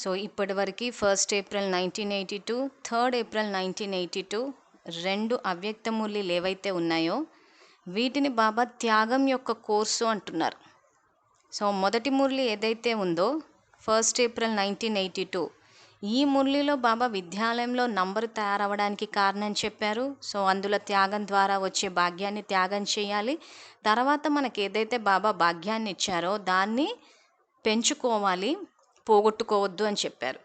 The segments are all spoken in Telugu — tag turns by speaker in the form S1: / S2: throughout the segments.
S1: సో ఇప్పటివరకు 1 ఏప్రిల్ 1982, 3 ఏప్రిల్ 1982 2 అవ్యక్తమూర్తులు ఏవైతే ఉన్నాయో వీటిని బాబా త్యాగం యొక్క కోర్సు అంటున్నారు. సో మొదటి మురళి ఏదైతే ఉందో 1 ఏప్రిల్ 1982 ఈ మురళిలో బాబా విద్యాలయంలో నంబరు తయారవడానికి కారణం చెప్పారు. సో అందులో త్యాగం ద్వారా వచ్చే భాగ్యాన్ని త్యాగం చేయాలి. తర్వాత మనకి ఏదైతే బాబా భాగ్యాన్ని ఇచ్చారో దాన్ని పెంచుకోవాలి, పోగొట్టుకోవద్దు అని చెప్పారు.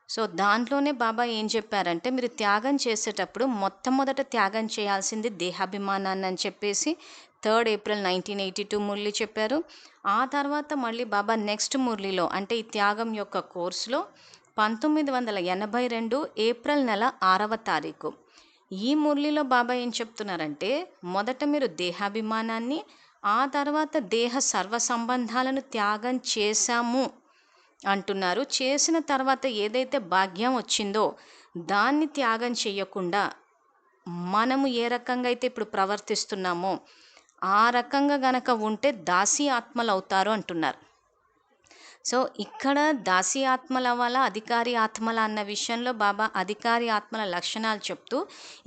S1: సో దాంట్లోనే బాబా ఏం చెప్పారంటే మీరు త్యాగం చేసేటప్పుడు మొట్టమొదట త్యాగం చేయాల్సింది దేహాభిమానాన్ని అని చెప్పేసి 3 ఏప్రిల్ 1982 మురళి చెప్పారు. ఆ తర్వాత మళ్ళీ బాబా నెక్స్ట్ మురళిలో అంటే ఈ త్యాగం యొక్క కోర్సులో 1982 ఏప్రిల్ నెల 6వ తారీఖు ఈ మురళిలో బాబా ఏం చెప్తున్నారంటే మొదట మీరు దేహాభిమానాన్ని, ఆ తర్వాత దేహ సర్వ సంబంధాలను త్యాగం చేశాము అంటున్నారు. చేసిన తర్వాత ఏదైతే భాగ్యం వచ్చిందో దాన్ని త్యాగం చేయకుండా మనము ఏ రకంగా అయితే ఇప్పుడు ప్రవర్తిస్తున్నామో ఆ రకంగా గనక ఉంటే దాసీ ఆత్మలు అవుతారు అంటున్నారు. సో ఇక్కడ దాసీ ఆత్మల వల్ల అధికారి ఆత్మల అన్న విషయంలో బాబా అధికారి ఆత్మల లక్షణాలు చెప్తూ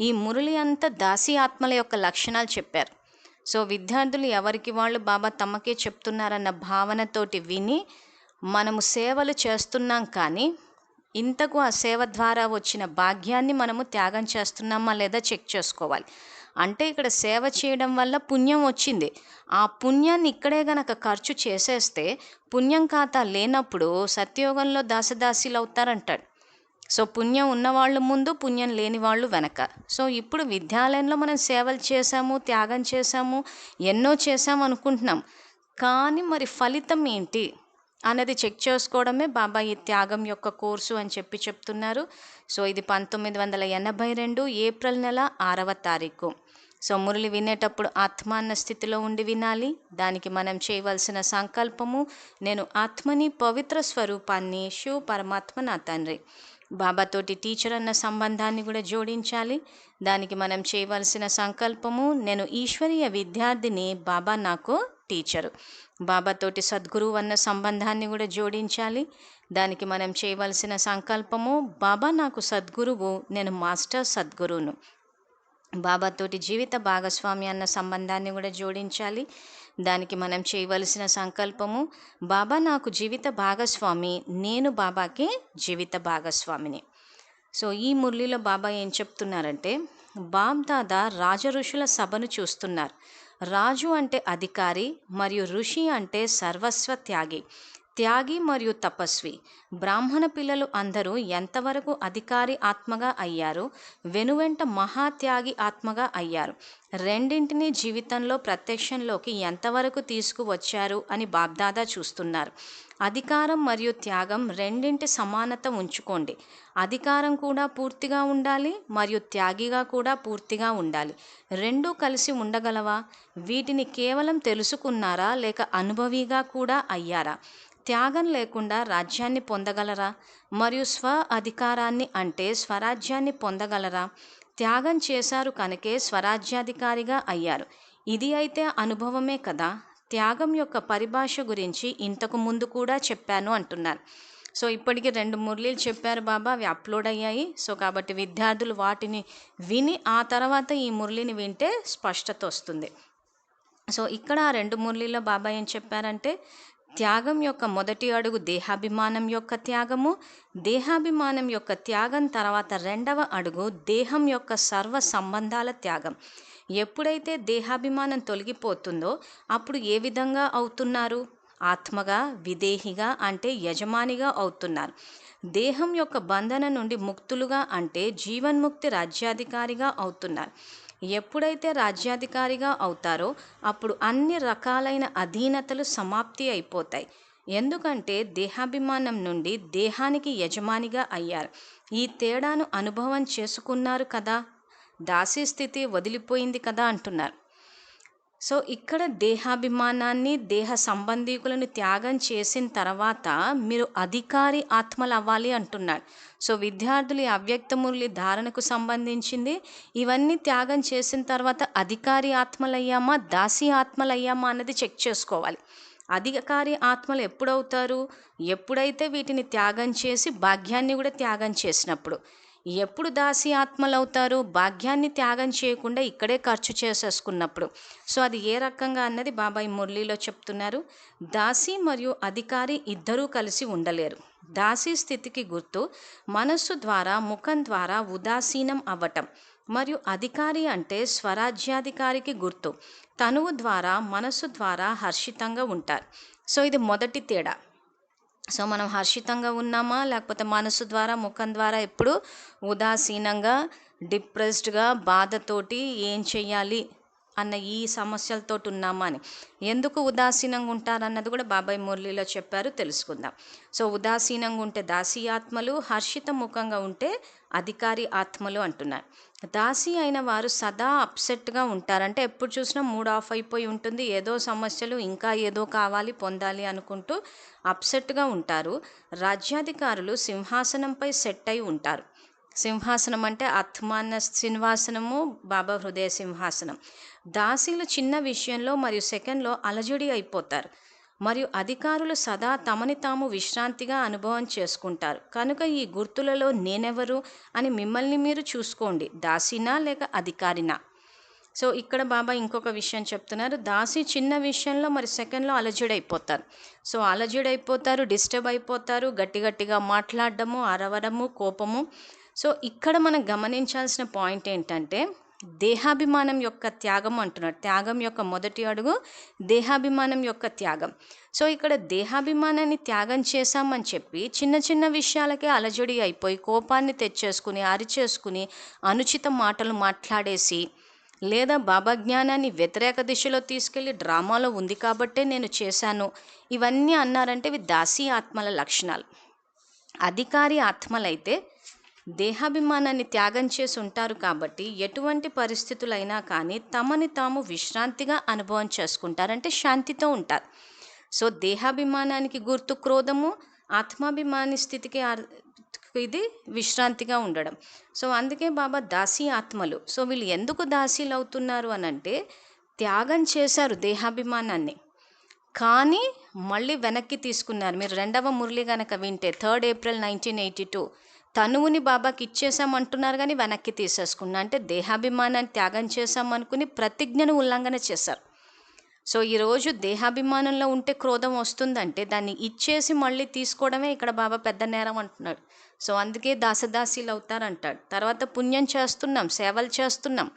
S1: ఈ మురళి అంతా దాసీ ఆత్మల యొక్క లక్షణాలు చెప్పారు. సో విద్యార్థులు ఎవరికి వాళ్ళు బాబా తమకే చెప్తున్నారన్న భావనతోటి విని మనము సేవలు చేస్తున్నాం, కానీ ఇంతకు ఆ సేవ ద్వారా వచ్చిన భాగ్యాన్ని మనము త్యాగం చేస్తున్నామా లేదా చెక్ చేసుకోవాలి. అంటే ఇక్కడ సేవ చేయడం వల్ల పుణ్యం వచ్చింది, ఆ పుణ్యాన్ని ఇక్కడే గనక ఖర్చు చేసేస్తే పుణ్యం ఖాతా లేనప్పుడు సత్యోగంలో దాసదాసీలు అవుతారంటాడు. సో పుణ్యం ఉన్నవాళ్ళు ముందు, పుణ్యం లేని వాళ్ళు వెనక. సో ఇప్పుడు విద్యాలయంలో మనం సేవలు చేశాము, త్యాగం చేశాము, ఎన్నో చేశాము అనుకుంటున్నాం, కానీ మరి ఫలితం ఏంటి అన్నది చెక్ చేసుకోవడమే బాబా ఈ త్యాగం యొక్క కోర్సు అని చెప్తున్నారు. సో ఇది 1982 ఏప్రిల్ నెల 6వ తారీఖు. సో మురళి వినేటప్పుడు ఆత్మాన్న స్థితిలో ఉండి వినాలి. దానికి మనం చేయవలసిన సంకల్పము, నేను ఆత్మని, పవిత్ర స్వరూపాన్ని, శివ పరమాత్మ నా తండ్రి. బాబాతోటి టీచర్ అన్న సంబంధాన్ని కూడా జోడించాలి. దానికి మనం చేయవలసిన సంకల్పము, నేను ఈశ్వరీయ విద్యార్థిని, బాబా నాకు టీచరు. బాబాతోటి సద్గురువు అన్న సంబంధాన్ని కూడా జోడించాలి. దానికి మనం చేయవలసిన సంకల్పము, బాబా నాకు సద్గురువు, నేను మాస్టర్ సద్గురువును. బాబాతోటి జీవిత భాగస్వామి అన్న సంబంధాన్ని కూడా జోడించాలి. దానికి మనం చేయవలసిన సంకల్పము, బాబా నాకు జీవిత భాగస్వామి, నేను బాబాకి జీవిత భాగస్వామిని. సో ఈ మురళిలో బాబా ఏం చెప్తున్నారంటే బాబ్ దాదా రాజ ఋషుల సభను చూస్తున్నారు. రాజు అంటే అధికారి మరియు ఋషి అంటే సర్వస్వ త్యాగి, త్యాగి మరియు తపస్వి. బ్రాహ్మణ పిల్లలు అందరూ ఎంతవరకు అధికారి ఆత్మగా అయ్యారు, వెనువెంట మహాత్యాగి ఆత్మగా అయ్యారు. రెండింటినీ జీవితంలో ప్రత్యక్షంలోకి ఎంతవరకు తీసుకువచ్చారు అని బాబ్దాదా చూస్తున్నారు. అధికారం మరియు త్యాగం రెండింటి సమానత ఉంచుకోండి. అధికారం కూడా పూర్తిగా ఉండాలి మరియు త్యాగిగా కూడా పూర్తిగా ఉండాలి. రెండూ కలిసి ఉండగలవా? వీటిని కేవలం తెలుసుకున్నారా లేక అనుభవిగా కూడా అయ్యారా? త్యాగం లేకుండా రాజ్యాన్ని పొందగలరా? మరియు స్వ అధికారాన్ని అంటే స్వరాజ్యాన్ని పొందగలరా? త్యాగం చేశారు కనుకే స్వరాజ్యాధికారిగా అయ్యారు. ఇది అయితే అనుభవమే కదా. త్యాగం యొక్క పరిభాష గురించి ఇంతకు ముందు కూడా చెప్పాను అంటున్నారు. సో ఇప్పటికి 2 మురళీలు చెప్పారు బాబా, అవి అప్లోడ్ అయ్యాయి. సో కాబట్టి విద్యార్థులు వాటిని విని ఆ తర్వాత ఈ మురళిని వింటే స్పష్టత వస్తుంది. సో ఇక్కడ 2 మురళీలో బాబా ఏం చెప్పారంటే త్యాగం యొక్క మొదటి అడుగు దేహాభిమానం యొక్క త్యాగము, దేహాభిమానం యొక్క త్యాగం తర్వాత 2వ అడుగు దేహం యొక్క సర్వ సంబంధాల త్యాగం. ఎప్పుడైతే దేహాభిమానం తొలగిపోతుందో అప్పుడు ఏ విధంగా అవుతున్నారు? ఆత్మగా, విదేహిగా అంటే యజమానిగా అవుతున్నారు. దేహం యొక్క బంధన నుండి ముక్తులుగా అంటే జీవన్ముక్తి రాజ్యాధికారిగా అవుతున్నారు. ఎప్పుడైతే రాజ్యాధికారిగా అవుతారో అప్పుడు అన్ని రకాలైన అధీనతలు సమాప్తి అయిపోతాయి. ఎందుకంటే దేహాభిమానం నుండి దేహానికి యజమానిగా అయ్యారు. ఈ తేడాను అనుభవం చేసుకున్నారు కదా, దాసీ స్థితి వదిలిపోయింది కదా అంటున్నారు. సో ఇక్కడ దేహాభిమానాన్ని, దేహ సంబంధీకులను త్యాగం చేసిన తర్వాత మీరు అధికారి ఆత్మలు అవ్వాలి అంటున్నాడు. సో విద్యార్థులు ఈ అవ్యక్త మురళి ధారణకు సంబంధించింది ఇవన్నీ త్యాగం చేసిన తర్వాత అధికారి ఆత్మలయ్యామా, దాసీ ఆత్మలయ్యామా అన్నది చెక్ చేసుకోవాలి. అధికారి ఆత్మలు ఎప్పుడవుతారు? ఎప్పుడైతే వీటిని త్యాగం చేసి భాగ్యాన్ని కూడా త్యాగం చేసినప్పుడు. ఎప్పుడు దాసి ఆత్మలు అవుతారు? భాగ్యాన్ని త్యాగం చేయకుండా ఇక్కడే ఖర్చు చేసేసుకున్నప్పుడు. సో అది ఏ రకంగా అన్నది బాబా ఈ మురళీలో చెప్తున్నారు. దాసి మరియు అధికారి ఇద్దరూ కలిసి ఉండలేరు. దాసి స్థితికి గుర్తు మనస్సు ద్వారా, ముఖం ద్వారా ఉదాసీనం అవ్వటం. మరియు అధికారి అంటే స్వరాజ్యాధికారికి గుర్తు తనువు ద్వారా, మనస్సు ద్వారా హర్షితంగా ఉంటారు. సో ఇది మొదటి తేడా. సో మనం హర్షితంగా ఉన్నామా, లేకపోతే మనసు ద్వారా, ముఖం ద్వారా ఎప్పుడు ఉదాసీనంగా, డిప్రెస్డ్గా, బాధతోటి ఏం చెయ్యాలి అన్న ఈ సమస్యలతో ఉన్నామా అని. ఎందుకు ఉదాసీనంగా ఉంటారన్నది కూడా బాబాయ్ మురళీలో చెప్పారు, తెలుసుకుందాం. సో ఉదాసీనంగా ఉంటే దాసి ఆత్మలు, హర్షిత ముఖంగా ఉంటే అధికారి ఆత్మలు అంటున్నారు. దాసి అయిన వారు సదా అప్సెట్గా ఉంటారంటే ఎప్పుడు చూసినా మూడ్ ఆఫ్ అయిపోయి ఉంటుంది, ఏదో సమస్యలు, ఇంకా ఏదో కావాలి, పొందాలి అనుకుంటూ అప్సెట్గా ఉంటారు. రాజ్యాధికారులు సింహాసనంపై సెట్ అయి ఉంటారు. సింహాసనం అంటే ఆత్మాన సింహాసనము, బాబా హృదయ సింహాసనం. దాసీలు చిన్న విషయంలో మరియు సెకండ్లో అలజడి అయిపోతారు. మరియు అధికారులు సదా తమని తాము విశ్రాంతిగా అనుభవం చేసుకుంటారు. కనుక ఈ గుర్తులలో నేనెవరు అని మిమ్మల్ని మీరు చూసుకోండి, దాసినా లేక అధికారినా. సో ఇక్కడ బాబా ఇంకొక విషయం చెప్తున్నారు. దాసి చిన్న విషయంలో మరి సెకండ్లో అలజడైపోతారు. సో అలజడైపోతారు, డిస్టర్బ్ అయిపోతారు, గట్టి గట్టిగా మాట్లాడడము, అరవడము, కోపము. సో ఇక్కడ మనం గమనించాల్సిన పాయింట్ ఏంటంటే దేహాభిమానం యొక్క త్యాగం అంటున్నాడు. త్యాగం యొక్క మొదటి అడుగు దేహాభిమానం యొక్క త్యాగం. సో ఇక్కడ దేహాభిమానాన్ని త్యాగం చేశామని చెప్పి చిన్న చిన్న విషయాలకే అలజడి అయిపోయి కోపాన్ని తెచ్చేసుకుని, అరిచేసుకుని, అనుచిత మాటలు మాట్లాడేసి, లేదా బాబా జ్ఞానాన్ని వ్యతిరేక దిశలో తీసుకెళ్ళి డ్రామాలో ఉంది కాబట్టే నేను చేశాను ఇవన్నీ అన్నారంటే ఇవి దాసీ ఆత్మల లక్షణాలు. అధికారి ఆత్మలైతే దేహాభిమానాన్ని త్యాగం చేసి ఉంటారు కాబట్టి ఎటువంటి పరిస్థితులైనా కానీ తమని తాము విశ్రాంతిగా అనుభవం చేసుకుంటారంటే శాంతితో ఉంటారు. సో దేహాభిమానానికి గుర్తు క్రోధము, ఆత్మాభిమాని స్థితికి ఇది విశ్రాంతిగా ఉండడం. సో అందుకే బాబా దాసీ ఆత్మలు. సో వీళ్ళు ఎందుకు దాసీలు అవుతున్నారు అని అంటే త్యాగం చేశారు దేహాభిమానాన్ని, కానీ మళ్ళీ వెనక్కి తీసుకున్నారు. మీరు రెండవ మురళి కనుక వింటే 3 ఏప్రిల్ 1982 తనువుని బాబాకి ఇచ్చేసామంటున్నారు కానీ వెనక్కి తీసేసుకున్నా అంటే దేహాభిమానాన్ని త్యాగం చేశామనుకుని ప్రతిజ్ఞను ఉల్లంఘన చేశారు. సో ఈరోజు దేహాభిమానంలో ఉంటే క్రోధం వస్తుందంటే దాన్ని ఇచ్చేసి మళ్ళీ తీసుకోవడమే ఇక్కడ బాబా పెద్ద నేరం అంటున్నాడు. సో అందుకే దాసదాసీలు అవుతారంటాడు. తర్వాత పుణ్యం చేస్తున్నాం, సేవలు చేస్తున్నాం,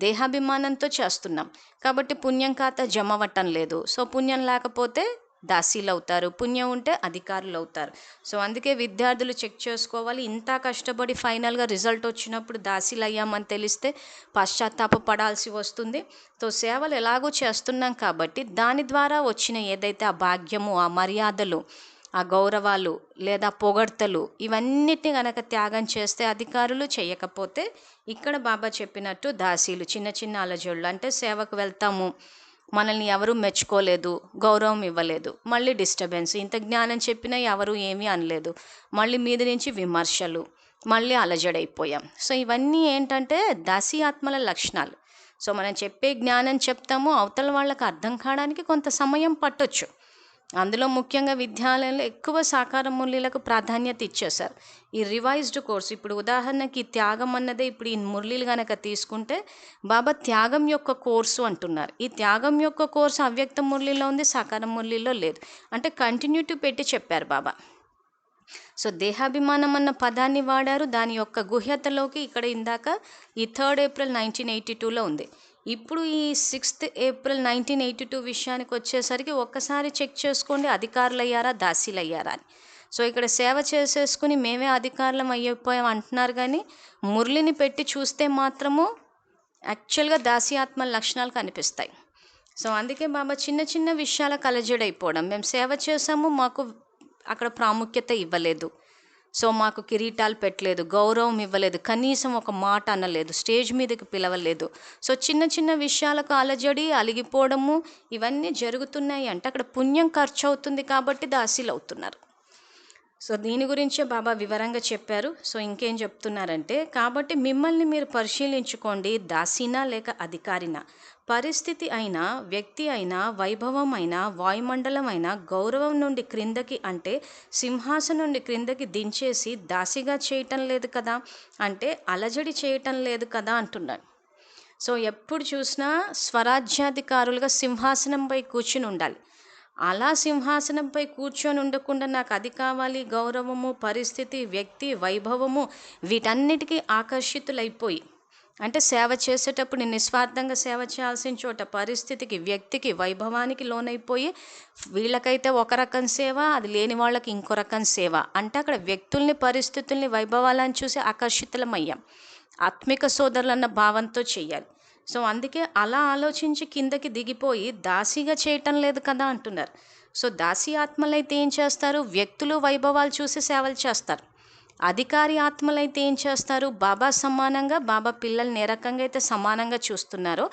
S1: దేహాభిమానంతో చేస్తున్నాం కాబట్టి పుణ్యం ఖాతా జమ అవ్వటం లేదు. సో పుణ్యం లేకపోతే దాసీలు అవుతారు, పుణ్యం ఉంటే అధికారులు అవుతారు. సో అందుకే విద్యార్థులు చెక్ చేసుకోవాలి. ఇంత కష్టపడి ఫైనల్గా రిజల్ట్ వచ్చినప్పుడు దాసీలు అయ్యామని తెలిస్తే పశ్చాత్తాప పడాల్సి వస్తుంది. సో సేవలు ఎలాగో చేస్తున్నాం కాబట్టి దాని ద్వారా వచ్చిన ఏదైతే ఆ భాగ్యము, ఆ మర్యాదలు, ఆ గౌరవాలు లేదా పొగడ్తలు ఇవన్నిటిని కనుక త్యాగం చేస్తే అధికారులు, చేయకపోతే ఇక్కడ బాబా చెప్పినట్టు దాసీలు చిన్న చిన్న అలజడులు. అంటే సేవకు వెళ్తాము, మనల్ని ఎవరూ మెచ్చుకోలేదు, గౌరవం ఇవ్వలేదు, మళ్ళీ డిస్టర్బెన్స్, ఇంత జ్ఞానం చెప్పినా ఎవరు ఏమీ అనలేదు, మళ్ళీ మీద నుంచి విమర్శలు, మళ్ళీ అలజడైపోయాం. సో ఇవన్నీ ఏంటంటే దాసీ ఆత్మల లక్షణాలు. సో మనం చెప్పే జ్ఞానం చెప్తాము, అవతల వాళ్ళకి అర్థం కావడానికి కొంత సమయం పట్టొచ్చు. అందులో ముఖ్యంగా విద్యాలయంలో ఎక్కువ సాకార మురళీలకు ప్రాధాన్యత ఇచ్చేశారు. ఈ రివైజ్డ్ కోర్సు ఇప్పుడు ఉదాహరణకి త్యాగం అన్నదే ఇప్పుడు ఈ మురళీలు కనుక తీసుకుంటే బాబా త్యాగం యొక్క కోర్సు అంటున్నారు. ఈ త్యాగం యొక్క కోర్సు అవ్యక్త మురళీలో ఉంది, సాకార మురళీలో లేదు. అంటే కంటిన్యూటీ పెట్టి చెప్పారు బాబా. సో దేహాభిమానం అన్న పదాన్ని వాడారు, దాని యొక్క గుహ్యతలోకి ఇక్కడ ఇందాక ఈ 3 ఏప్రిల్ 1982లో ఉంది. ఇప్పుడు ఈ 6 ఏప్రిల్ 1982 విషయానికి వచ్చేసరికి ఒక్కసారి చెక్ చేసుకోండి, అధికారులు అయ్యారా, దాసీలు అయ్యారా అని. సో ఇక్కడ సేవ చేసేసుకుని మేమే అధికారులం అయిపోయాం అంటున్నారు కానీ మురళిని పెట్టి చూస్తే మాత్రము యాక్చువల్గా దాసీ ఆత్మల లక్షణాలు కనిపిస్తాయి. సో అందుకే బాబా చిన్న చిన్న విషయాల కలజడైపోవడం, మేము సేవ చేసాము, మాకు అక్కడ ప్రాముఖ్యత ఇవ్వలేదు, సో మాకు కిరీటాలు పెట్టలేదు, గౌరవం ఇవ్వలేదు, కనీసం ఒక మాట అనలేదు, స్టేజ్ మీదకి పిలవలేదు. సో చిన్న చిన్న విషయాలకు అలజడి, అలిగిపోవడము ఇవన్నీ జరుగుతున్నాయి అంటే అక్కడ పుణ్యం ఖర్చు అవుతుంది కాబట్టి దాసీలు అవుతున్నారు. సో దీని గురించే బాబా వివరంగా చెప్పారు. సో ఇంకేం చెప్తున్నారంటే కాబట్టి మిమ్మల్ని మీరు పరిశీలించుకోండి, దాసీనా లేక అధికారినా. పరిస్థితి అయినా, వ్యక్తి అయినా, వైభవం అయినా, వాయుమండలం అయినా గౌరవం నుండి క్రిందకి అంటే సింహాసనం నుండి క్రిందకి దించేసి దాసిగా చేయటం లేదు కదా, అంటే అలజడి చేయటం లేదు కదా అంటున్నాడు. సో ఎప్పుడు చూసినా స్వరాజ్యాధికారులుగా సింహాసనంపై కూర్చుని ఉండాలి. అలా సింహాసనంపై కూర్చొని ఉండకుండా నాకు అది కావాలి, గౌరవము, పరిస్థితి, వ్యక్తి, వైభవము వీటన్నిటికీ ఆకర్షితులైపోయి, అంటే సేవ చేసేటప్పుడు నిస్వార్థంగా సేవ చేయాల్సిన చోట పరిస్థితికి, వ్యక్తికి, వైభవానికి లోనైపోయి వీళ్ళకైతే ఒక రకం సేవ, అది లేని వాళ్ళకి ఇంకో రకం సేవ, అంటే అక్కడ వ్యక్తుల్ని, పరిస్థితుల్ని, వైభవాలను చూసి ఆకర్షితులమయ్యాం. ఆత్మిక సోదరులన్న భావంతో చెయ్యాలి. సో అందుకే అలా ఆలోచించి కిందకి దిగిపోయి దాసిగా చేయటం లేదు కదా అంటున్నారు. సో దాసి ఆత్మలైతే ఏం చేస్తారు? వ్యక్తులు, వైభవాలు చూసి సేవలు చేస్తారు. అధికారి ఆత్మలైతే ఏం చేస్తారు? బాబా సమానంగా, బాబా పిల్లల్ని ఏ రకంగా అయితే సమానంగా చూస్తున్నారో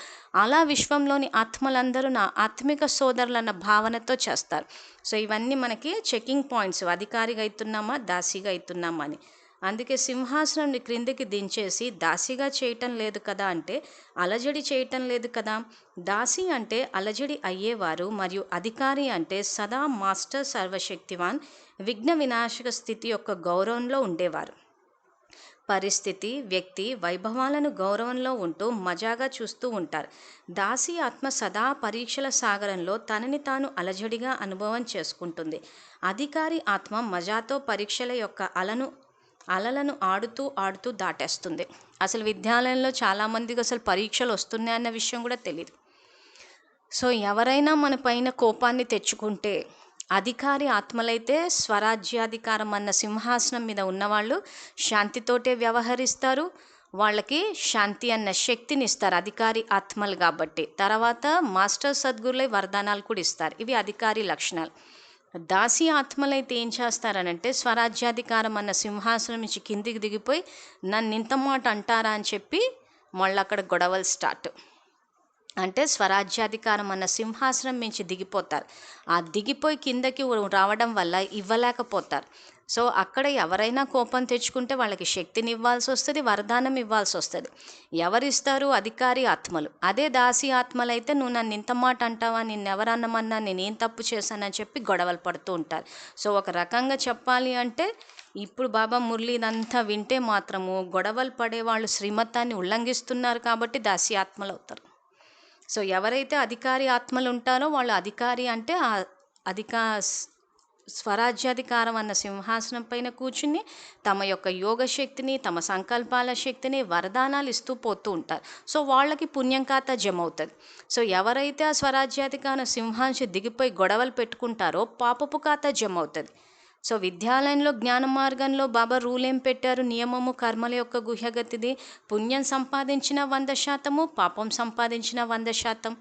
S1: అలా విశ్వంలోని ఆత్మలందరూ నా ఆత్మిక సోదరులన్న భావనతో చేస్తారు. సో ఇవన్నీ మనకి చెకింగ్ పాయింట్స్, అధికారిగా అవుతున్నామా, దాసిగా అవుతున్నామా అని. అందుకే సింహాసనం క్రిందికి దించేసి దాసిగా చేయటం లేదు కదా అంటే అలజడి చేయటం లేదు కదా. దాసి అంటే అలజడి అయ్యేవారు, మరియు అధికారి అంటే సదా మాస్టర్, సర్వశక్తివాన్, విఘ్న వినాశక స్థితి యొక్క గౌరవంలో ఉండేవారు. పరిస్థితి, వ్యక్తి, వైభవాలను గౌరవంలో ఉంటూ మజాగా చూస్తూ ఉంటారు. దాసి ఆత్మ సదా పరీక్షల సాగరంలో తనని తాను అలజడిగా అనుభవం చేసుకుంటుంది. అధికారి ఆత్మ మజాతో పరీక్షల యొక్క అలలను ఆడుతూ ఆడుతూ దాటేస్తుంది. అసలు విద్యాలయంలో చాలామందికి అసలు పరీక్షలు వస్తున్నాయన్న విషయం కూడా తెలియదు. సో ఎవరైనా మన పైన కోపాన్ని తెచ్చుకుంటే, అధికారి ఆత్మలైతే స్వరాజ్యాధికారం అన్న సింహాసనం మీద ఉన్నవాళ్ళు శాంతితోటే వ్యవహరిస్తారు. వాళ్ళకి శాంతి అన్న శక్తిని ఇస్తారు, అధికారి ఆత్మలు కాబట్టి. తర్వాత మాస్టర్ సద్గురులై వరదానాలు కూడా ఇస్తారు. ఇవి అధికారి లక్షణాలు. దాసి ఆత్మలైతే ఏం చేస్తారనంటే స్వరాజ్యాధికారం అన్న సింహాసనం నుంచి కిందికి దిగిపోయి నన్ను ఇంత మాట అంటారా అని చెప్పి మళ్ళీ అక్కడ గొడవలు స్టార్ట్. అంటే స్వరాజ్యాధికారం అన్న సింహాసనం నుంచి దిగిపోతారు. ఆ దిగిపోయి కిందకి రావడం వల్ల ఇవ్వలేకపోతారు. సో అక్కడ ఎవరైనా కోపం తెచ్చుకుంటే వాళ్ళకి శక్తిని ఇవ్వాల్సి వస్తుంది, వరదానం ఇవ్వాల్సి వస్తుంది. ఎవరిస్తారు? అధికారి ఆత్మలు. అదే దాసి ఆత్మలు అయితే నువ్వు నన్ను ఇంత మాట అంటావా, నిన్నెవరన్నమన్నా, నేనేం తప్పు చేశానని చెప్పి గొడవలు పడుతూ ఉంటారు. సో ఒక రకంగా చెప్పాలి అంటే ఇప్పుడు బాబా మురళి ఇదంతా వింటే మాత్రము గొడవలు పడేవాళ్ళు శ్రీమతాన్ని ఉల్లంఘిస్తున్నారు కాబట్టి దాసి ఆత్మలు అవుతారు. సో ఎవరైతే అధికారి ఆత్మలు ఉంటారో వాళ్ళు అధికారి అంటే స్వరాజ్యాధికారం అన్న సింహాసనం పైన కూర్చుని తమ యొక్క యోగ శక్తిని, తమ సంకల్పాల శక్తిని, వరదానాలు ఇస్తూ పోతూ ఉంటారు. సో వాళ్ళకి పుణ్యం ఖాతా జమ అవుతుంది. సో ఎవరైతే ఆ స్వరాజ్యాధికార సింహాంశం దిగిపోయి గొడవలు పెట్టుకుంటారో పాపపు ఖాతా జమ అవుతుంది. సో విద్యాలయంలో జ్ఞాన మార్గంలో బాబా రూల్ ఏం పెట్టారు? నియమము కర్మల యొక్క గుహ్యగతిది. పుణ్యం సంపాదించిన 100%, పాపం సంపాదించిన 100%.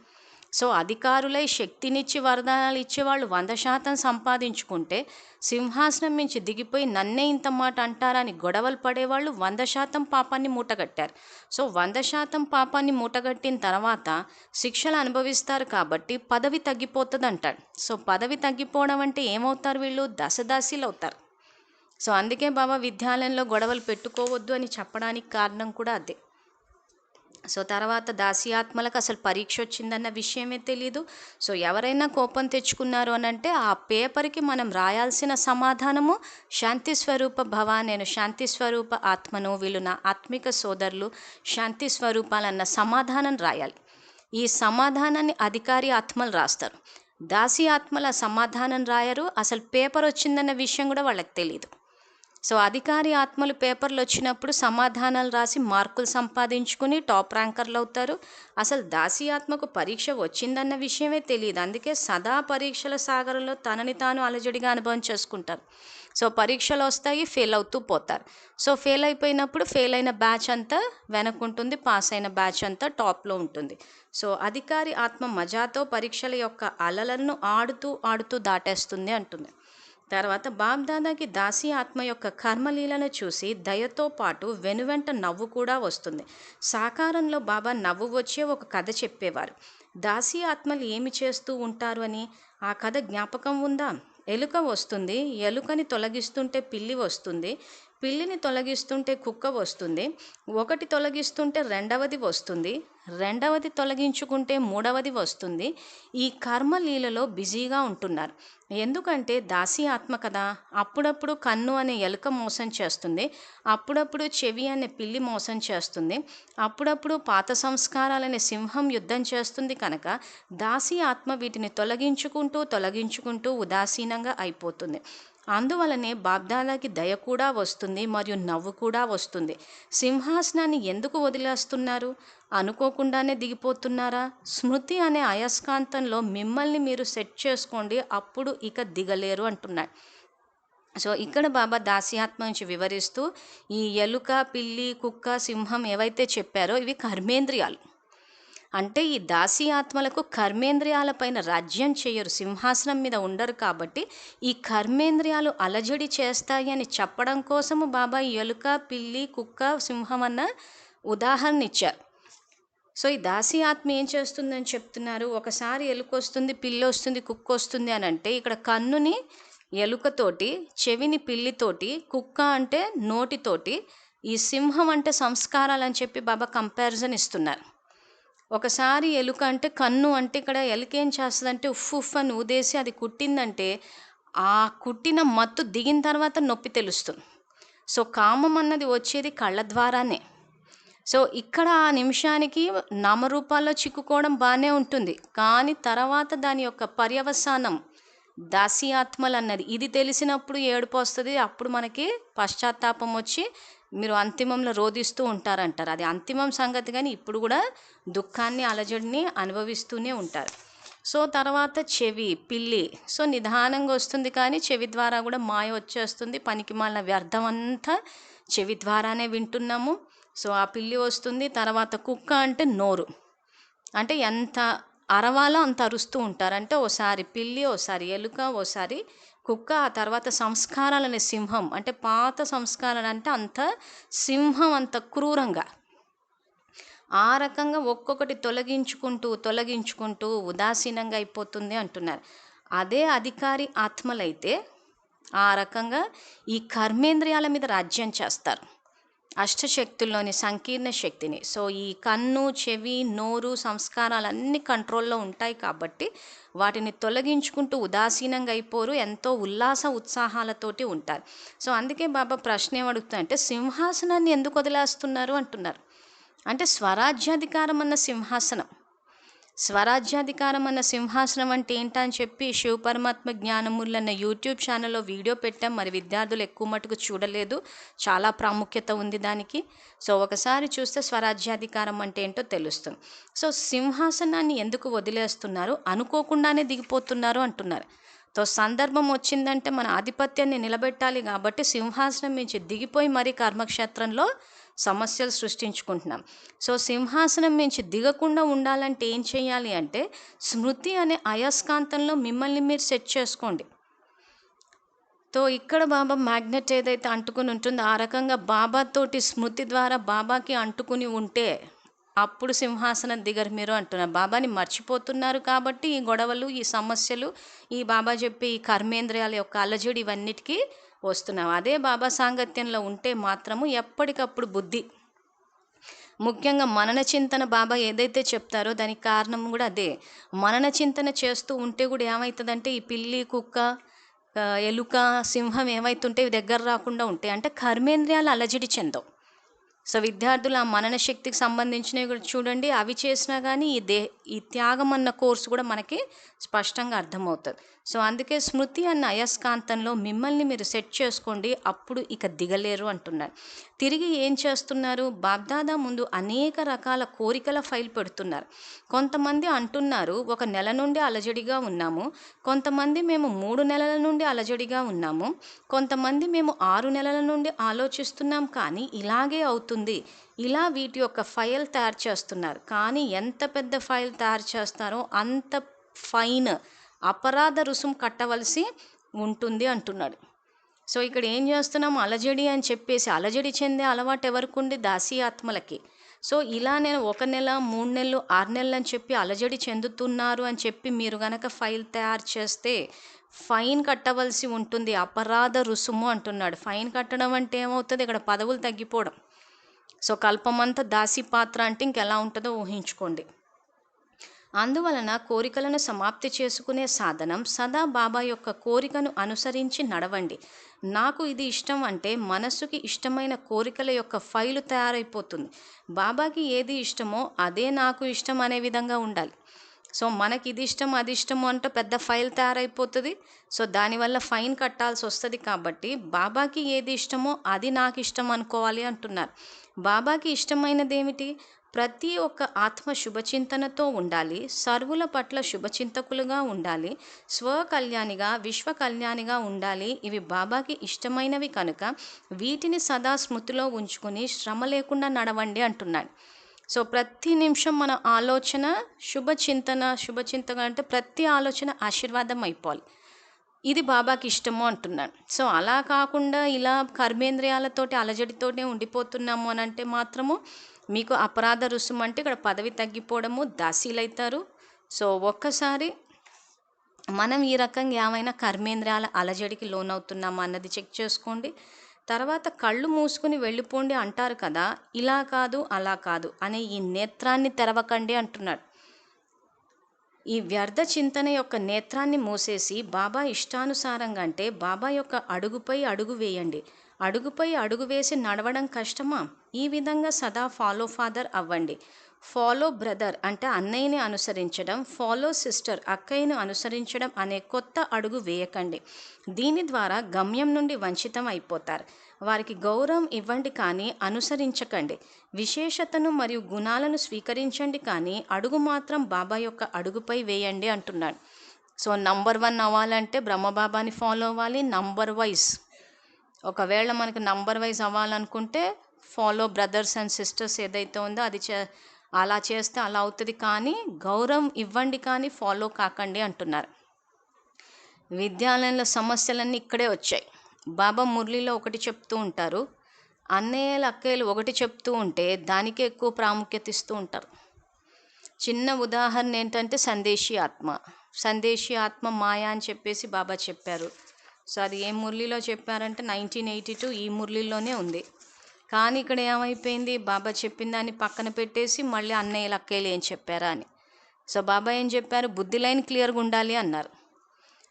S1: సో అధికారులై శక్తినిచ్చి వరదానాలు ఇచ్చేవాళ్ళు 100% సంపాదించుకుంటే, సింహాసనం నుంచి దిగిపోయి నన్నే ఇంత మాట అంటారని గొడవలు పడేవాళ్ళు 100% పాపాన్ని మూటగట్టారు. సో 100% పాపాన్ని మూటగట్టిన తర్వాత శిక్షలు అనుభవిస్తారు కాబట్టి పదవి తగ్గిపోతుంది అంటాడు. సో పదవి తగ్గిపోవడం అంటే ఏమవుతారు? వీళ్ళు దశదాసీలు అవుతారు. సో అందుకే బాబా విద్యాలయంలో గొడవలు పెట్టుకోవద్దు అని చెప్పడానికి కారణం కూడా అదే. సో తర్వాత దాసి ఆత్మలకు అసలు పరీక్ష వచ్చిందన్న విషయమే తెలీదు. సో ఎవరైనా కోపం తెచ్చుకున్నారు అని అంటే ఆ పేపర్కి మనం రాయాల్సిన సమాధానము శాంతి స్వరూప భవ, నేను శాంతి స్వరూప ఆత్మను, వీళ్ళు నా ఆత్మిక సోదరులు, శాంతి స్వరూపాలన్న సమాధానం రాయాలి. ఈ సమాధానాన్ని అధికారి ఆత్మలు రాస్తారు. దాసి ఆత్మల సమాధానం రాయరు. అసలు పేపర్ వచ్చిందన్న విషయం కూడా వాళ్ళకి తెలియదు. సో అధికారి ఆత్మలు పేపర్లు వచ్చినప్పుడు సమాధానాలు రాసి మార్కులు సంపాదించుకుని టాప్ ర్యాంకర్లు అవుతారు. అసలు దాసి ఆత్మకు పరీక్ష వచ్చిందన్న విషయమే తెలియదు. అందుకే సదా పరీక్షల సాగరంలో తనని తాను అలజడిగా అనుభవం చేసుకుంటారు. సో పరీక్షలు వస్తాయి, ఫెయిల్ అవుతూ పోతారు. సో ఫెయిల్ అయిపోయినప్పుడు ఫెయిల్ అయిన బ్యాచ్ అంతా వెనక్కుంటుంది, పాస్ అయిన బ్యాచ్ అంతా టాప్లో ఉంటుంది. సో అధికారి ఆత్మ మజాతో పరీక్షల యొక్క అలలను ఆడుతూ ఆడుతూ దాటేస్తుంది అంటుంది. తర్వాత బాబ్దాదాకి దాసి ఆత్మ యొక్క కర్మలీలను చూసి దయతో పాటు వెనువెంట నవ్వు కూడా వస్తుంది. సాకారంలో బాబా నవ్వు వచ్చే ఒక కథ చెప్పేవారు. దాసి ఆత్మలు ఏమి చేస్తూ ఉంటారు అని ఆ కథ జ్ఞాపకం ఉందా? ఎలుక వస్తుంది, ఎలుకని తొలగిస్తుంటే పిల్లి వస్తుంది, పిల్లిని తొలగిస్తుంటే కుక్క వస్తుంది, ఒకటి తొలగిస్తుంటే రెండవది వస్తుంది, రెండవది తొలగించుకుంటే మూడవది వస్తుంది. ఈ కర్మలీలలో బిజీగా ఉంటున్నారు. ఎందుకంటే దాసి ఆత్మ కదా, అప్పుడప్పుడు కన్ను అనే ఎలుక మోసం చేస్తుంది, అప్పుడప్పుడు చెవి అనే పిల్లి మోసం చేస్తుంది, అప్పుడప్పుడు పాత సంస్కారాలనే సింహం యుద్ధం చేస్తుంది. కనుక దాసి ఆత్మ వీటిని తొలగించుకుంటూ ఉదాసీనంగా అయిపోతుంది. అందువలనే బాబ్దాదాకి దయ కూడా వస్తుంది మరియు నవ్వు కూడా వస్తుంది. సింహాసనాన్ని ఎందుకు వదిలేస్తున్నారు? అనుకోకుండానే దిగిపోతున్నారా? స్మృతి అనే అయస్కాంతంలో మిమ్మల్ని మీరు సెట్ చేసుకోండి, అప్పుడు ఇక దిగలేరు అంటున్నాడు. సో ఇక్కడ బాబా దాస్యాత్మ నుంచి వివరిస్తూ ఈ ఎలుక, పిల్లి, కుక్క, సింహం ఏవైతే చెప్పారో ఇవి కర్మేంద్రియాలు. అంటే ఈ దాసీ ఆత్మలకు కర్మేంద్రియాలపైన రాజ్యం చేయరు, సింహాసనం మీద ఉండరు. కాబట్టి ఈ కర్మేంద్రియాలు అలజడి చేస్తాయి అని చెప్పడం కోసము బాబా ఎలుక, పిల్లి, కుక్క, సింహం అన్న ఉదాహరణ ఇచ్చారు. సో ఈ దాసీ ఆత్మ ఏం చేస్తుందని చెప్తున్నారు? ఒకసారి ఎలుక వస్తుంది, పిల్లి వస్తుంది, కుక్క వస్తుంది అని అంటే ఇక్కడ కన్నుని ఎలుకతోటి, చెవిని పిల్లితోటి, కుక్క అంటే నోటితోటి, ఈ సింహం అంటే సంస్కారాలు అని చెప్పి బాబా కంపారిజన్ ఇస్తున్నారు. ఒకసారి ఎలుక అంటే కన్ను అంటే ఇక్కడ ఎలుక ఏం చేస్తుందంటే ఉఫ్ అని ఊదేసి అది కుట్టిందంటే ఆ కుట్టిన మత్తు దిగిన తర్వాత నొప్పి తెలుస్తుంది. సో కామం అన్నది వచ్చేది కళ్ళ ద్వారానే. సో ఇక్కడ ఆ నిమిషానికి నామరూపాల్లో చిక్కుకోవడం బాగానే ఉంటుంది, కానీ తర్వాత దాని యొక్క పర్యవసానం దాసి ఆత్మలు అన్నది ఇది తెలిసినప్పుడు ఏడుపు వస్తుంది. అప్పుడు మనకి పశ్చాత్తాపం వచ్చి మీరు అంతిమంలో రోధిస్తూ ఉంటారంటారు. అది అంతిమం సంగతి, కానీ ఇప్పుడు కూడా దుఃఖాన్ని, అలజడిని అనుభవిస్తూనే ఉంటారు. సో తర్వాత చెవి, పిల్లి. సో నిదానంగా వస్తుంది, కానీ చెవి ద్వారా కూడా మాయ వచ్చేస్తుంది. పనికి మాలిన వ్యర్థం అంతా చెవి ద్వారానే వింటున్నాము. సో ఆ పిల్లి వస్తుంది. తర్వాత కుక్క అంటే నోరు, అంటే ఎంత అరవాలో అంత అరుస్తూ ఉంటారు. అంటే ఓసారి పిల్లి, ఓసారి ఎలుక, ఓసారి కుక్క, ఆ తర్వాత సంస్కారాలనే సింహం, అంటే పాత సంస్కారాలు, అంటే అంత సింహం అంత క్రూరంగా. ఆ రకంగా ఒక్కొక్కటి తొలగించుకుంటూ ఉదాసీనంగా అయిపోతుంది అంటున్నారు. అదే అధికారి ఆత్మలైతే ఆ రకంగా ఈ కర్మేంద్రియాల మీద రాజ్యం చేస్తారు, అష్టశక్తుల్లోని సంకీర్ణ శక్తిని. సో ఈ కన్ను, చెవి, నోరు, సంస్కారాలన్నీ కంట్రోల్లో ఉంటాయి కాబట్టి వాటిని తొలగించుకుంటూ ఉదాసీనంగా అయిపోరు, ఎంతో ఉల్లాస ఉత్సాహాలతోటి ఉంటారు. సో అందుకే బాబా ప్రశ్న ఏమడుగుతా అంటే సింహాసనాన్ని ఎందుకు వదిలేస్తున్నారు అంటున్నారు. అంటే స్వరాజ్యాధికారం అన్న సింహాసనం, స్వరాజ్యాధికారం అన్న సింహాసనం అంటే ఏంటని చెప్పి శివపరమాత్మ జ్ఞానమూర్లు అన్న యూట్యూబ్ ఛానల్లో వీడియో పెట్టాం. మరి విద్యార్థులు ఎక్కువ మటుకు చూడలేదు, చాలా ప్రాముఖ్యత ఉంది దానికి. సో ఒకసారి చూస్తే స్వరాజ్యాధికారం అంటే ఏంటో తెలుస్తుంది. సో సింహాసనాన్ని ఎందుకు వదిలేస్తున్నారు? అనుకోకుండానే దిగిపోతున్నారు అంటున్నారు. సో సందర్భం వచ్చిందంటే మన ఆధిపత్యాన్ని నిలబెట్టాలి కాబట్టి సింహాసనం నుంచి దిగిపోయి మరీ కర్మక్షేత్రంలో సమస్యలు సృష్టించుకుంటున్నాం. సో సింహాసనం నుంచి దిగకుండా ఉండాలంటే ఏం చేయాలి అంటే స్మృతి అనే అయస్కాంతంలో మిమ్మల్ని మీరు సెట్ చేసుకోండి. సో ఇక్కడ బాబా మ్యాగ్నెట్ ఏదైతే అంటుకుని ఉంటుందో ఆ రకంగా బాబాతోటి స్మృతి ద్వారా బాబాకి అంటుకుని ఉంటే అప్పుడు సింహాసనం దిగరు మీరు అంటున్నారు. బాబాని మర్చిపోతున్నారు కాబట్టి ఈ గొడవలు, ఈ సమస్యలు, ఈ బాబా చెప్పే ఈ కర్మేంద్రియాల యొక్క అలజడి ఇవన్నిటికీ వస్తున్నాం. అదే బాబా సాంగత్యంలో ఉంటే మాత్రము ఎప్పటికప్పుడు బుద్ధి, ముఖ్యంగా మనన చింతన బాబా ఏదైతే చెప్తారో దానికి కారణం కూడా అదే. మనన చింతన చేస్తూ ఉంటే కూడా ఏమవుతుందంటే ఈ పిల్లి, కుక్క, ఎలుక, సింహం ఏమవుతుంటే ఇవి దగ్గర రాకుండా ఉంటాయి. అంటే కర్మేంద్రియాలు అలజడి చెందవు. సో విద్యార్థులు ఆ మనన శక్తికి సంబంధించినవి కూడా చూడండి, అవి చేసినా కానీ ఈ త్యాగం అన్న కోర్సు కూడా మనకి స్పష్టంగా అర్థమవుతుంది. సో అందుకే స్మృతి అన్న అయస్కాంతంలో మిమ్మల్ని మీరు సెట్ చేసుకోండి, అప్పుడు ఇక దిగలేరు అంటున్నారు. తిరిగి ఏం చేస్తున్నారు? బాబ్దాదా ముందు అనేక రకాల కోరికల ఫైల్ పెడుతున్నారు. కొంతమంది అంటున్నారు 1 నెల నుండి అలజడిగా ఉన్నాము, కొంతమంది మేము 3 నెలల నుండి అలజడిగా ఉన్నాము, కొంతమంది మేము 6 నెలల నుండి ఆలోచిస్తున్నాం కానీ ఇలాగే అవుతుంది. ఇలా వీటి యొక్క ఫైల్ తయారు చేస్తున్నారు. కానీ ఎంత పెద్ద ఫైల్ తయారు చేస్తారో అంత ఫైన్ అపరాధ రుసుం కట్టవలసి ఉంటుంది అంటున్నాడు. సో ఇక్కడ ఏం చేస్తున్నాం? అలజడి అని చెప్పేసి అలజడి చెందే అలవాటు ఎవరికి ఉంది? దాసీ ఆత్మలకి. సో ఇలా నేను 1 నెల, 3 నెలలు, 6 నెలలు అని చెప్పి అలజడి చెందుతున్నారు అని చెప్పి మీరు గనక ఫైల్ తయారు చేస్తే ఫైన్ కట్టవలసి ఉంటుంది, అపరాధ రుసుము అంటున్నాడు. ఫైన్ కట్టడం అంటే ఏమవుతుంది, ఇక్కడ పదవులు తగ్గిపోవడం. సో కల్పమంతా దాసి పాత్ర అంటే ఇంకెలా ఉంటుందో ఊహించుకోండి. అందువలన కోరికలను సమాప్తి చేసుకునే సాధనం సదా బాబా యొక్క కోరికను అనుసరించి నడవండి. నాకు ఇది ఇష్టం అంటే మనస్సుకి ఇష్టమైన కోరికల యొక్క ఫైలు తయారైపోతుంది. బాబాకి ఏది ఇష్టమో అదే నాకు ఇష్టం అనే విధంగా ఉండాలి. సో మనకి ఇది ఇష్టం అది ఇష్టము అంటే పెద్ద ఫైల్ తయారైపోతుంది. సో దానివల్ల ఫైన్ కట్టాల్సి వస్తుంది. కాబట్టి బాబాకి ఏది ఇష్టమో అది నాకు ఇష్టం అనుకోవాలి అంటున్నారు. బాబాకి ఇష్టమైనది ఏమిటి? ప్రతి ఒక్క ఆత్మ శుభచింతనతో ఉండాలి, సర్వుల పట్ల శుభచింతకులుగా ఉండాలి, స్వకల్యాణిగా విశ్వ కళ్యాణిగా ఉండాలి. ఇవి బాబాకి ఇష్టమైనవి కనుక వీటిని సదా స్మృతిలో ఉంచుకొని శ్రమ లేకుండా నడవండి అంటున్నాడు. సో ప్రతి నిమిషం మన ఆలోచన శుభచింతన అంటే ప్రతి ఆలోచన ఆశీర్వాదం అయిపోవాలి. ఇది బాబాకి ఇష్టము అంటున్నాడు. సో అలా కాకుండా ఇలా కర్మేంద్రియాలతోటి అలజడితోనే ఉండిపోతున్నాము అని అంటే మాత్రము మీకు అపరాధ రుసుము అంటే ఇక్కడ పదవి తగ్గిపోవడము, దాసీలవుతారు. సో ఒక్కసారి మనం ఈ రకంగా ఏమైనా కర్మేంద్రియాల అలజడికి లోనవుతున్నామా అన్నది చెక్ చేసుకోండి. తర్వాత కళ్ళు మూసుకుని వెళ్ళిపోండి అంటారు కదా, ఇలా కాదు అలా కాదు అనే ఈ నేత్రాన్ని తెరవకండి అంటున్నాడు. ఈ వ్యర్థ చింతన యొక్క నేత్రాన్ని మూసేసి బాబా ఇష్టానుసారంగా అంటే బాబా యొక్క అడుగుపై అడుగు వేయండి. అడుగుపై అడుగు వేసి నడవడం కష్టమా? ఈ విధంగా సదా ఫాలో ఫాదర్ అవ్వండి. ఫాలో బ్రదర్ అంటే అన్నయ్యని అనుసరించడం, ఫాలో సిస్టర్ అక్కయ్యను అనుసరించడం అనే కొత్త అడుగు వేయకండి. దీని ద్వారా గమ్యం నుండి వంచితం అయిపోతారు. వారికి గౌరవం ఇవ్వండి కానీ అనుసరించకండి. విశేషతను మరియు గుణాలను స్వీకరించండి కానీ అడుగు మాత్రం బాబా యొక్క అడుగుపై వేయండి అంటున్నాడు. సో నంబర్ 1 అవ్వాలంటే బ్రహ్మబాబాని ఫాలో అవ్వాలి. నంబర్ వైజ్ ఒకవేళ మనకు నంబర్ వైజ్ అవ్వాలనుకుంటే ఫాలో బ్రదర్స్ అండ్ సిస్టర్స్ ఏదైతే ఉందో అది అలా చేస్తే అలా అవుతుంది. కానీ గౌరవం ఇవ్వండి కానీ ఫాలో కాకండి అంటున్నారు. విద్యాలయంలో సమస్యలన్నీ ఇక్కడే వచ్చాయి. బాబా మురళిలో ఒకటి చెప్తూ ఉంటారు, అన్నయ్యలు అక్కయ్యలు ఒకటి చెప్తూ ఉంటే దానికే ఎక్కువ ప్రాముఖ్యత ఇస్తూ ఉంటారు. చిన్న ఉదాహరణ ఏంటంటే సందేశీ ఆత్మ మాయా అని చెప్పేసి బాబా చెప్పారు. సో అది ఏ మురళిలో చెప్పారంటే 1982 ఈ మురళిలోనే ఉంది. కానీ ఇక్కడ ఏమైపోయింది, బాబా చెప్పిన దాన్ని పక్కన పెట్టేసి మళ్ళీ అన్నయ్యలు అక్కయ్యలు ఏం చెప్పారా అని. సో బాబా ఏం చెప్పారు, బుద్ధి లైన్ క్లియర్గా ఉండాలి అన్నారు.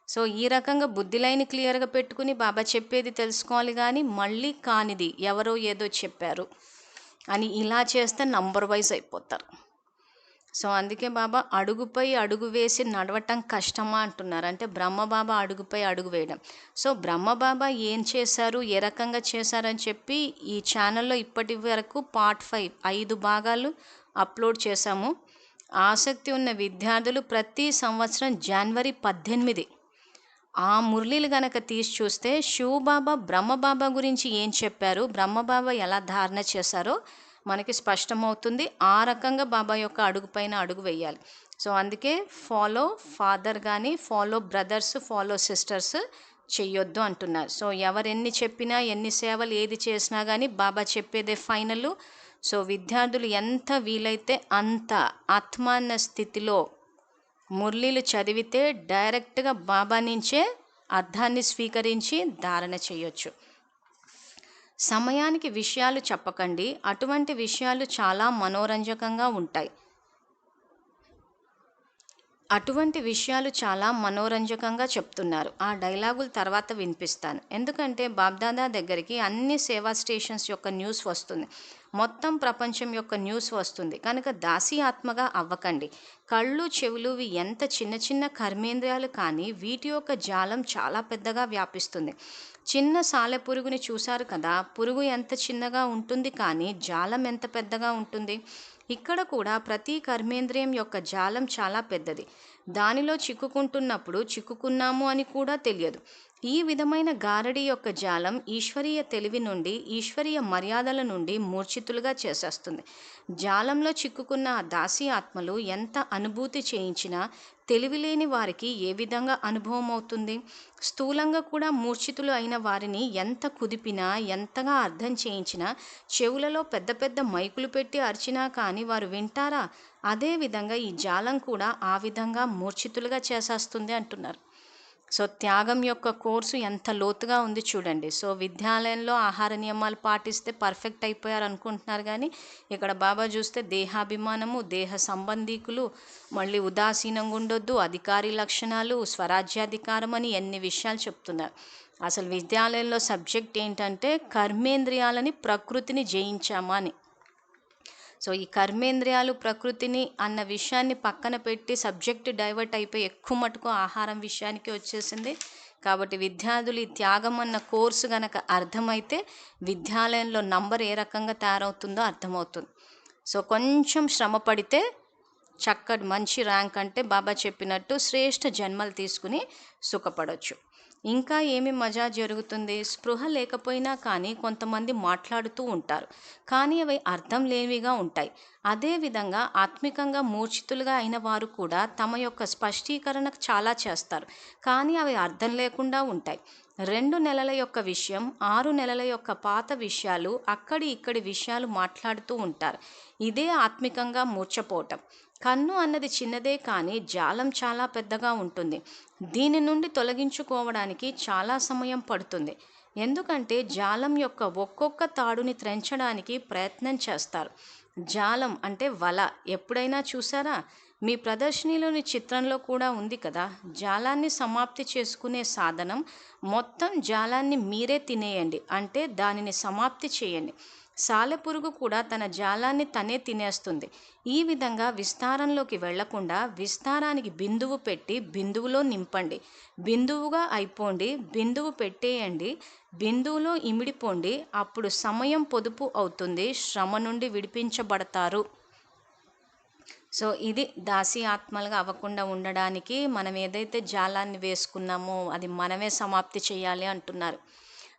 S1: సో ఈ రకంగా బుద్ధి లైన్ క్లియర్గా పెట్టుకుని బాబా చెప్పేది తెలుసుకోవాలి కానీ మళ్ళీ కానిది ఎవరో ఏదో చెప్పారు అని ఇలా చేస్తే నంబర్ వైజ్ అయిపోతారు. సో అందుకే బాబా అడుగుపై అడుగు వేసి నడవటం కష్టమా అంటున్నారు. అంటే బ్రహ్మబాబా అడుగుపై అడుగు వేయడం. సో బ్రహ్మబాబా ఏం చేశారు, ఏ రకంగా చేశారని చెప్పి ఈ ఛానల్లో ఇప్పటి వరకు పార్ట్ 5 భాగాలు అప్లోడ్ చేశాము. ఆసక్తి ఉన్న విద్యార్థులు ప్రతి సంవత్సరం జనవరి 18 ఆ మురళీలు గనక తీసి చూస్తే శివబాబా బ్రహ్మబాబా గురించి ఏం చెప్పారు, బ్రహ్మబాబా ఎలా ధారణ చేశారో మనకి స్పష్టమవుతుంది. ఆ రకంగా బాబా యొక్క అడుగుపైన అడుగు వేయాలి. సో అందుకే ఫాలో ఫాదర్ కానీ ఫాలో బ్రదర్స్ ఫాలో సిస్టర్స్ చెయ్యొద్దు అంటున్నారు. సో ఎవరెన్ని చెప్పినా ఎన్ని సేవలు ఏది చేసినా కానీ బాబా చెప్పేదే ఫైనల్. సో విద్యార్థులు ఎంత వీలైతే అంత ఆత్మాన్న స్థితిలో మురళీలు చదివితే డైరెక్ట్గా బాబా నుంచే అర్థాన్ని స్వీకరించి ధారణ చేయొచ్చు. సమయానికి విషయాలు చెప్పకండి, అటువంటి విషయాలు చాలా మనోరంజకంగా ఉంటాయి. అటువంటి విషయాలు చాలా మనోరంజకంగా చెప్తున్నారు. ఆ డైలాగులు తర్వాత వినిపిస్తాను. ఎందుకంటే బాబ్దాదా దగ్గరికి అన్ని సేవా స్టేషన్స్ యొక్క న్యూస్ వస్తుంది, మొత్తం ప్రపంచం యొక్క న్యూస్ వస్తుంది. కనుక దాసి ఆత్మగా అవ్వకండి. కళ్ళు చెవులు ఎంత చిన్న చిన్న కర్మేంద్రియాలు కానీ వీటి యొక్క జాలం చాలా పెద్దగా వ్యాపిస్తుంది. చిన్న సాలెపురుగుని చూశారు కదా, పురుగు ఎంత చిన్నగా ఉంటుంది కానీ జాలం ఎంత పెద్దగా ఉంటుంది. ఇక్కడ కూడా ప్రతి కర్మేంద్రియం యొక్క జాలం చాలా పెద్దది. దానిలో చిక్కుకుంటున్నప్పుడు చిక్కుకున్నాము అని కూడా తెలియదు. ఈ విధమైన గారడి యొక్క జాలం ఈశ్వరీయ తెలివి నుండి ఈశ్వరీయ మర్యాదల నుండి మూర్ఛితులుగా చేసేస్తుంది. జాలంలో చిక్కుకున్న ఆ దాసి ఆత్మలు ఎంత అనుభూతి చేయించినా తెలివిలేని వారికి ఏ విధంగా అనుభవం అవుతుంది. స్థూలంగా కూడా మూర్ఛితులు అయిన వారిని ఎంత కుదిపినా ఎంతగా అర్థం చేయించినా చెవులలో పెద్ద పెద్ద మైకులు పెట్టి అరిచినా కానీ వారు వింటారా? అదేవిధంగా ఈ జాలం కూడా ఆ విధంగా మూర్ఛితులుగా చేసేస్తుంది అంటున్నారు. సో త్యాగం యొక్క కోర్సు ఎంత లోతుగా ఉంది చూడండి. సో విద్యాలయంలో ఆహార నియమాలు పాటిస్తే పర్ఫెక్ట్ అయిపోయారు అనుకుంటున్నారు, కానీ ఇక్కడ బాబా చూస్తే దేహాభిమానము, దేహ సంబంధీకులు, మళ్ళీ ఉదాసీనంగా ఉండొద్దు, అధికారి లక్షణాలు, స్వరాజ్యాధికారం అని ఎన్ని విషయాలు చెప్తున్నారు. అసలు విద్యాలయంలో సబ్జెక్ట్ ఏంటంటే కర్మేంద్రియాలని ప్రకృతిని జయించామా అని. సో ఈ కర్మేంద్రియాలు ప్రకృతిని అన్న విషయాన్ని పక్కన పెట్టి సబ్జెక్ట్ డైవర్ట్ అయిపోయి ఎక్కువ మటుకు ఆహారం విషయానికి వచ్చేసింది. కాబట్టి విద్యార్థులు ఈ త్యాగం అన్న కోర్సు గనక అర్థమైతే విద్యాలయంలో నంబర్ ఏ రకంగా తయారవుతుందో అర్థమవుతుంది. సో కొంచెం శ్రమ పడితే చక్కటి మంచి ర్యాంక్, అంటే బాబా చెప్పినట్టు శ్రేష్ఠ జన్మలు తీసుకుని సుఖపడవచ్చు. ఇంకా ఏమి మజా జరుగుతుంది, స్పృహ లేకపోయినా కానీ కొంతమంది మాట్లాడుతూ ఉంటారు, కానీ అవి అర్థం లేనివిగా ఉంటాయి. అదేవిధంగా ఆత్మికంగా మూర్ఛితులుగా అయిన వారు కూడా తమ యొక్క స్పష్టీకరణ చాలా చేస్తారు, కానీ అవి అర్థం లేకుండా ఉంటాయి. 2 నెలల యొక్క విషయం, 6 నెలల యొక్క పాత విషయాలు, అక్కడి ఇక్కడి విషయాలు మాట్లాడుతూ ఉంటారు. ఇదే ఆత్మికంగా మూర్ఛపోవటం. కన్ను అన్నది చిన్నదే కానీ జాలం చాలా పెద్దగా ఉంటుంది. దీని నుండి తొలగించుకోవడానికి చాలా సమయం పడుతుంది, ఎందుకంటే జాలం యొక్క ఒక్కొక్క తాడుని త్రెంచడానికి ప్రయత్నం చేస్తారు. జాలం అంటే వల, ఎప్పుడైనా చూసారా? మీ ప్రదర్శనలోని చిత్రంలో కూడా ఉంది కదా. జాలాన్ని సమాప్తి చేసుకునే సాధనం, మొత్తం జాలాన్ని మీరే తినేయండి, అంటే దానిని సమాప్తి చేయండి. సాలెపురుగు కూడా తన జాలాన్ని తనే తినేస్తుంది. ఈ విధంగా విస్తారంలోకి వెళ్లకుండా విస్తారానికి బిందువు పెట్టి బిందువులో నింపండి. బిందువుగా అయిపోండి, బిందువు పెట్టేయండి, బిందువులో ఇమిడిపోండి. అప్పుడు సమయం పొదుపు అవుతుంది, శ్రమ నుండి విడిపించబడతారు. సో ఇది దాసి ఆత్మలుగా అవ్వకుండా ఉండడానికి మనం ఏదైతే జాలాన్ని వేసుకున్నామో అది మనమే సమాప్తి చేయాలి అంటున్నారు.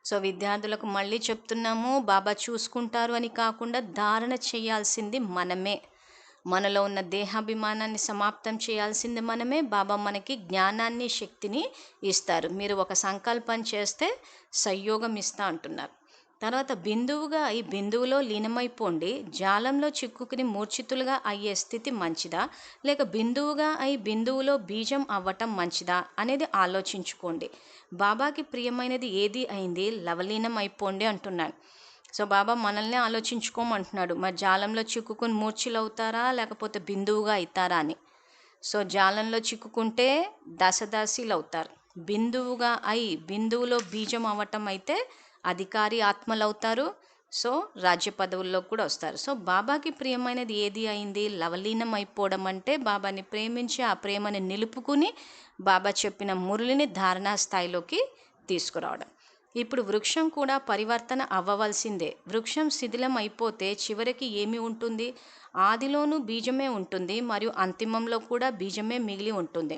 S1: సో విద్యార్థులకు మళ్ళీ చెప్తున్నాము, బాబా చూసుకుంటారు అని కాకుండా ధారణ చేయాల్సింది మనమే. మనలో ఉన్న దేహాభిమానాన్ని సమాప్తం చేయాల్సింది మనమే. బాబా మనకి జ్ఞానాన్ని, శక్తిని ఇస్తారు. మీరు ఒక సంకల్పం చేస్తే సంయోగం ఇస్తా అంటున్నారు. తర్వాత బిందువుగా అయి బిందువులో లీనమైపోండి. జాలంలో చిక్కుకుని మూర్ఛితులుగా అయ్యే స్థితి మంచిదా, లేక బిందువుగా అయి బిందువులో బీజం అవ్వటం మంచిదా అనేది ఆలోచించుకోండి. బాబాకి ప్రియమైనది ఏది అయింది, లవలీనం అయిపోండి అంటున్నాను. సో బాబా మనల్ని ఆలోచించుకోమంటున్నాడు, మరి జాలంలో చిక్కుకుని మూర్ఛిలు అవుతారా లేకపోతే బిందువుగా అవుతారా అని. సో జాలంలో చిక్కుకుంటే దశదాసీలు అవుతారు. బిందువుగా అయి బిందువులో బీజం అవ్వటం అయితే అధికారి ఆత్మలు అవుతారు. సో రాజ్య పదవుల్లో కూడా వస్తారు. సో బాబాకి ప్రియమైనది ఏది అయింది, లవలీనం అయిపోవడం అంటే బాబాని ప్రేమించి ఆ ప్రేమని నిలుపుకుని బాబా చెప్పిన మురళిని ధారణా స్థాయిలోకి తీసుకురావడం. ఇప్పుడు వృక్షం కూడా పరివర్తన అవ్వవలసిందే. వృక్షం శిథిలం అయిపోతే చివరికి ఏమి ఉంటుంది? ఆదిలోనూ బీజమే ఉంటుంది మరియు అంతిమంలో కూడా బీజమే మిగిలి ఉంటుంది.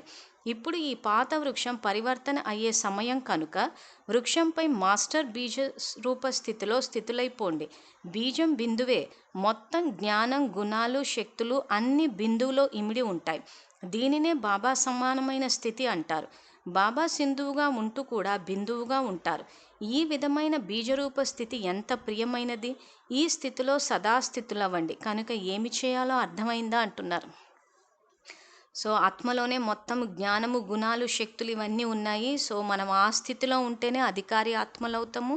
S1: ఇప్పుడు ఈ పాత వృక్షం పరివర్తన అయ్యే సమయం కనుక వృక్షంపై మాస్టర్ బీజ రూప స్థితిలో స్థితులైపోండి. బీజం బిందువే, మొత్తం జ్ఞానం, గుణాలు, శక్తులు అన్ని బిందువులో ఇమిడి ఉంటాయి. దీనినే బాబా సమానమైన స్థితి అంటారు. బాబా సింధువుగా ఉంటూ కూడా బిందువుగా ఉంటారు. ఈ విధమైన బీజరూప స్థితి ఎంత ప్రియమైనది. ఈ స్థితిలో సదాస్థితులవ్వండి. కనుక ఏమి చేయాలో అర్థమైందా అంటున్నారు. సో ఆత్మలోనే మొత్తం జ్ఞానము, గుణాలు, శక్తులు ఇవన్నీ ఉన్నాయి. సో మనం ఆ స్థితిలో ఉంటేనే అధికారి ఆత్మలు అవుతాము.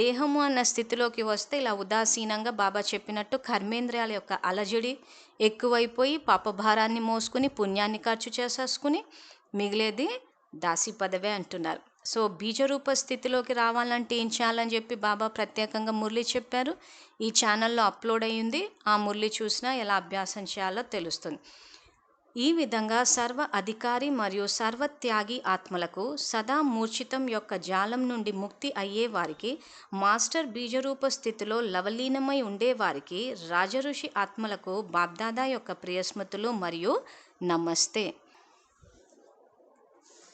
S1: దేహము అన్న స్థితిలోకి వస్తే ఇలా ఉదాసీనంగా బాబా చెప్పినట్టు కర్మేంద్రియాల యొక్క అలజడి ఎక్కువైపోయి పాపభారాన్ని మోసుకుని పుణ్యాన్ని ఖర్చు చేసేసుకుని మిగిలేది దాసి పదవే అంటున్నారు. సో బీజరూప స్థితిలోకి రావాలంటే ఏం చేయాలని చెప్పి బాబా ప్రత్యేకంగా మురళి చెప్పారు. ఈ ఛానల్లో అప్లోడ్ అయ్యింది. ఆ మురళి చూసినా ఎలా అభ్యాసం చేయాలో తెలుస్తుంది. ఈ విధంగా సర్వ అధికారి మరియు సర్వత్యాగి ఆత్మలకు సదా మూర్ఛితం యొక్క జాలం నుండి ముక్తి అయ్యే వారికి, మాస్టర్ బీజరూప స్థితిలో లవలీనమై ఉండేవారికి, రాజఋషి ఆత్మలకు బాబ్దాదా యొక్క ప్రియస్మృతులు మరియు నమస్తే.